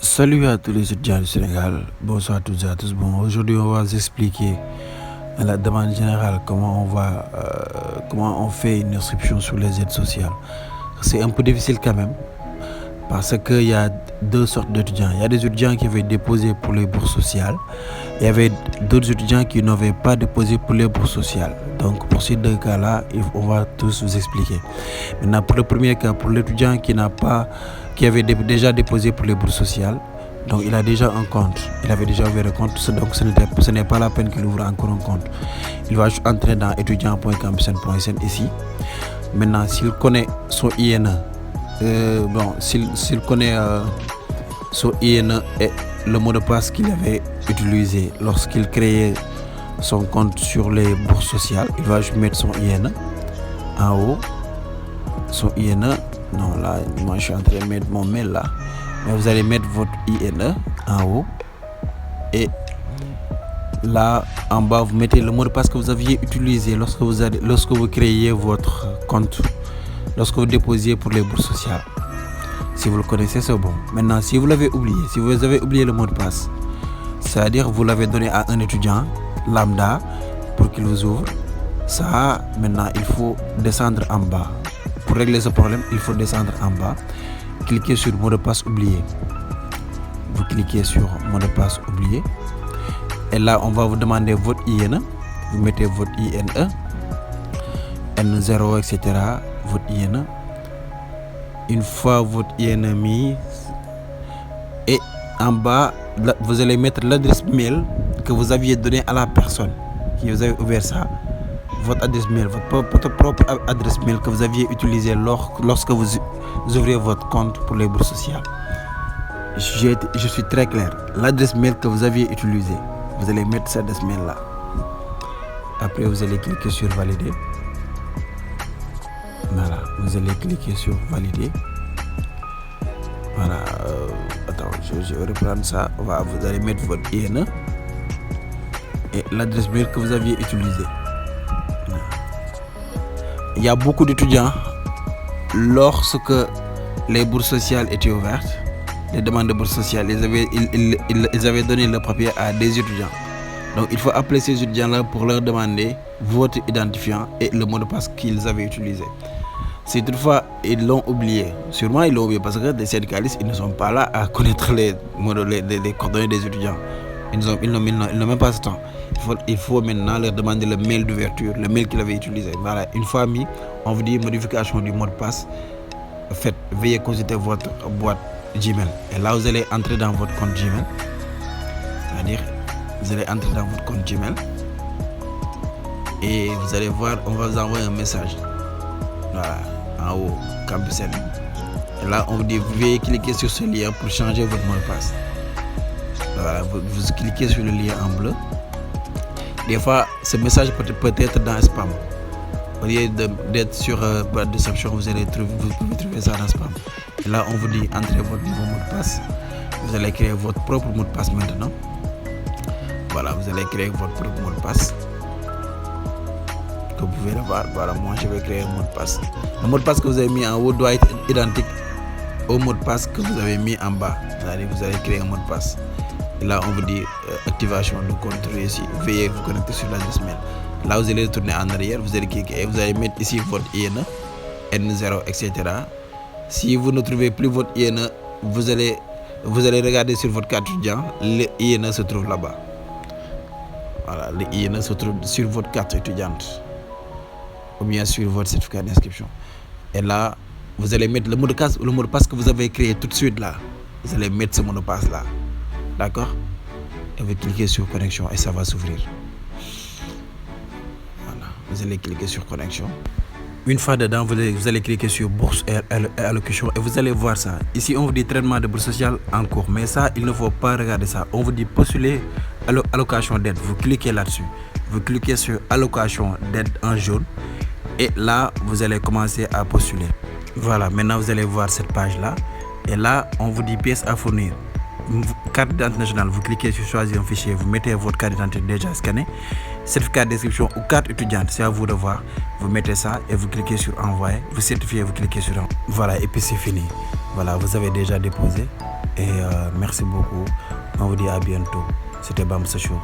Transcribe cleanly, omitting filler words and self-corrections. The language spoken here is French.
Salut à tous les étudiants du Sénégal, bonsoir à toutes et à tous. Bon, aujourd'hui on va vous expliquer à la demande générale comment on fait une inscription sur les aides sociales. C'est un peu difficile quand même parce qu'il y a deux sortes d'étudiants. Il y a des étudiants qui avaient déposé pour les bourses sociales. Il y avait d'autres étudiants qui n'avaient pas déposé pour les bourses sociales. Donc pour ces deux cas-là, on va tous vous expliquer. Maintenant pour le premier cas, pour l'étudiant qui avait déjà déposé pour les bourses sociales, donc il a déjà un compte, il avait déjà ouvert un compte, donc ce n'est pas la peine qu'il ouvre encore un compte. Il va entrer dans étudiant.campusen.sn ici. Maintenant, s'il connaît son INE, s'il connaît son INE et le mot de passe qu'il avait utilisé lorsqu'il créait son compte sur les bourses sociales, il va mettre son INE en haut. Son INE, non là, moi je suis en train de mettre mon mail là, mais vous allez mettre votre INE en haut et là en bas vous mettez le mot de passe que vous aviez utilisé lorsque vous créiez votre compte, lorsque vous déposiez pour les bourses sociales. Si vous le connaissez, c'est bon. Maintenant, si vous l'avez oublié, si vous avez oublié le mot de passe, c'est-à-dire vous l'avez donné à un étudiant lambda pour qu'il vous ouvre, ça, maintenant, il faut descendre en bas. Pour régler ce problème, il faut descendre en bas, cliquez sur mot de passe oublié. Vous cliquez sur mot de passe oublié. Et là, on va vous demander votre INE. Vous mettez votre INE, N0, etc. Votre INE. Une fois votre INE mis, et en bas, vous allez mettre l'adresse mail que vous aviez donnée à la personne qui vous avait ouvert ça. Votre adresse mail, votre propre adresse mail que vous aviez utilisée lorsque vous ouvrez votre compte pour les bourses sociales. Je suis très clair. L'adresse mail que vous aviez utilisée, vous allez mettre cette adresse mail là. Après, vous allez cliquer sur valider. Voilà, vous allez cliquer sur valider. Voilà, attends, je vais reprendre ça. Vous allez mettre votre INE et l'adresse mail que vous aviez utilisée. Il y a beaucoup d'étudiants, lorsque les bourses sociales étaient ouvertes, les demandes de bourses sociales, ils avaient donné le papier à des étudiants. Donc il faut appeler ces étudiants-là pour leur demander votre identifiant et le mot de passe qu'ils avaient utilisé. Si toutefois ils l'ont oublié, sûrement ils l'ont oublié parce que les syndicalistes ils ne sont pas là à connaître les coordonnées des étudiants. Ils n'ont même pas ce temps. Il faut maintenant leur demander le mail d'ouverture, le mail qu'ils avaient utilisé. Voilà, une fois mis, on vous dit modification du mot de passe. Faites, veuillez consulter votre boîte Gmail. Et là, vous allez entrer dans votre compte Gmail. C'est-à-dire, vous allez entrer dans votre compte Gmail. Et vous allez voir, on va vous envoyer un message. Voilà, en haut, Campusen. Et là, on vous dit, veuillez cliquer sur ce lien pour changer votre mot de passe. Voilà, vous cliquez sur le lien en bleu. Des fois, ce message peut être dans spam. Au lieu d'être sur boîte de réception, vous pouvez trouver ça dans spam. Et là, on vous dit entrez votre nouveau mot de passe. Vous allez créer votre propre mot de passe maintenant. Voilà, vous allez créer votre propre mot de passe. Que vous pouvez le voir. Voilà, moi je vais créer un mot de passe. Le mot de passe que vous avez mis en haut doit être identique au mot de passe que vous avez mis en bas. C'est-à-dire vous allez créer un mot de passe. Et là, on vous dit activation de compte réussi. Veuillez vous connecter sur l'adresse mail. Là, vous allez retourner en arrière. Vous allez cliquer et vous allez mettre ici votre INE, N0, etc. Si vous ne trouvez plus votre INE, vous allez regarder sur votre carte étudiant. Le INE se trouve là-bas. Voilà, le INE se trouve sur votre carte étudiante ou bien sur votre certificat d'inscription. Et là, vous allez mettre le mot de passe que vous avez créé tout de suite là. Vous allez mettre ce mot de passe là. D'accord? Et vous cliquez sur connexion et ça va s'ouvrir. Voilà, vous allez cliquer sur connexion. Une fois dedans, vous allez cliquer sur bourse et allocation et vous allez voir ça. Ici, on vous dit traitement de bourse sociale en cours. Mais ça, il ne faut pas regarder ça. On vous dit postuler allocation d'aide. Vous cliquez là-dessus. Vous cliquez sur allocation d'aide en jaune. Et là, vous allez commencer à postuler. Voilà, maintenant vous allez voir cette page-là. Et là, on vous dit pièces à fournir. Carte d'identité nationale, vous cliquez sur choisir un fichier, vous mettez votre carte d'identité déjà scannée, certificat d'inscription ou carte étudiante, c'est à vous de voir. Vous mettez ça et vous cliquez sur envoyer, vous certifiez, vous cliquez sur envoyer. Voilà, et puis c'est fini. Voilà, vous avez déjà déposé Et merci beaucoup. On vous dit à bientôt. C'était Bamsa Show.